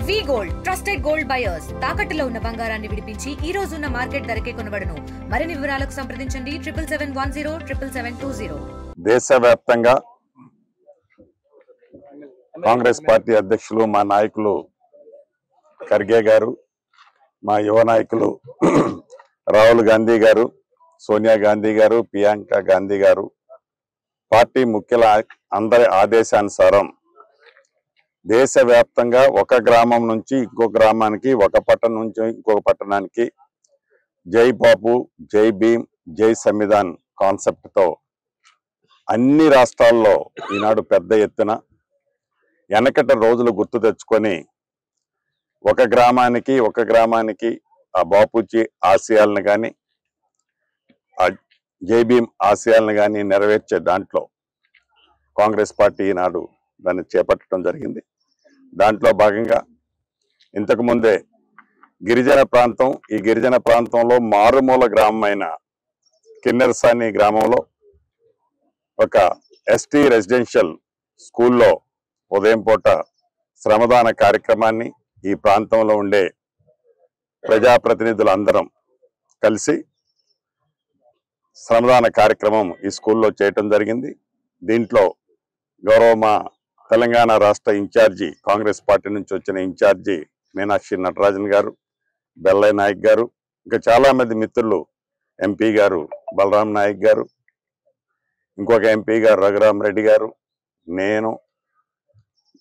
వి gold trusted gold buyers తాకట్టులో ఉన్న బంగారాన్ని విడిపించి ఈ రోజు ఉన్న మార్కెట్ ధరకే కొనబడును. మరిన్ని వివరాలకు సంప్రదించండి 7710 దేశవ్యాప్తంగా కాంగ్రెస్ పార్టీ అధ్యక్షులు మా నాయకులు ఖర్గే గారు, మా యువ నాయకులు రాహుల్ గాంధీ గారు, సోనియా గాంధీ గారు, ప్రియాంక గాంధీ గారు పార్టీ ముఖ్యుల అందరి ఆదేశానుసారం దేశవ్యాప్తంగా ఒక గ్రామం నుంచి ఇంకొక గ్రామానికి, ఒక పట్టణం నుంచి ఇంకొక పట్టణానికి జై బాపు, జై భీమ్, జై సంవిధాన్ కాన్సెప్ట్తో అన్ని రాష్ట్రాల్లో ఈనాడు పెద్ద ఎత్తున వెనకటి రోజులు గుర్తు తెచ్చుకొని ఒక గ్రామానికి ఆ బాపూజీ ఆశయాలను కానీ ఆ జై భీమ్ ఆశయాలను కానీ నెరవేర్చే దాంట్లో కాంగ్రెస్ పార్టీ ఈనాడు దాన్ని చేపట్టడం జరిగింది. దాంట్లో భాగంగా ఇంతకుముందే గిరిజన ప్రాంతం, ఈ గిరిజన ప్రాంతంలో మారుమూల గ్రామమైన కిన్నెరసాని గ్రామంలో ఒక ఎస్టీ రెసిడెన్షియల్ స్కూల్లో ఉదయం పూట శ్రమదాన కార్యక్రమాన్ని ఈ ప్రాంతంలో ఉండే ప్రజాప్రతినిధులందరం కలిసి శ్రమదాన కార్యక్రమం ఈ స్కూల్లో చేయటం జరిగింది. దీంట్లో గౌరవ మా తెలంగాణ రాష్ట్ర ఇన్ఛార్జి, కాంగ్రెస్ పార్టీ నుంచి వచ్చిన ఇన్ఛార్జి మీనాక్షి నటరాజన్ గారు, బెల్లయ్య నాయక్ గారు, ఇంకా చాలా మంది మిత్రులు, ఎంపీ గారు బలరాం నాయక్ గారు, ఇంకొక ఎంపీ గారు రఘురామ్ రెడ్డి గారు, నేను,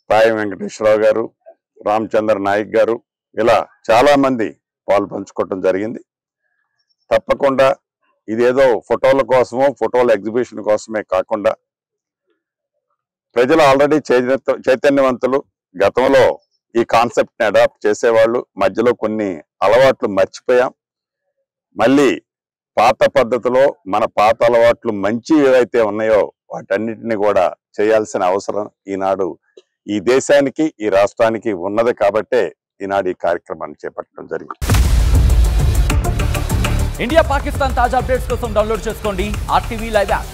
పాయ వెంకటేశ్వరరావు గారు, రామచంద్ర నాయక్ గారు, ఇలా చాలా మంది పాలు పంచుకోవటం జరిగింది. తప్పకుండా ఇదేదో ఫోటోల కోసమో, ఫోటోల ఎగ్జిబిషన్ కోసమే కాకుండా ప్రజలు ఆల్రెడీ చైతన్యవంతులు. గతంలో ఈ కాన్సెప్ట్ని అడాప్ట్ చేసేవాళ్ళు, మధ్యలో కొన్ని అలవాట్లు మర్చిపోయాం. మళ్ళీ పాత పద్ధతిలో మన పాత అలవాట్లు మంచి ఏవైతే ఉన్నాయో వాటన్నిటిని కూడా చేయాల్సిన అవసరం ఈనాడు ఈ దేశానికి, ఈ రాష్ట్రానికి ఉన్నది. కాబట్టే ఈనాడు ఈ కార్యక్రమాన్ని చేపట్టడం జరిగింది. ఇండియా పాకిస్తాన్ తాజా అప్డేట్స్ కోసం డౌన్లోడ్ చేసుకోండి RTV లైవ్ యాప్.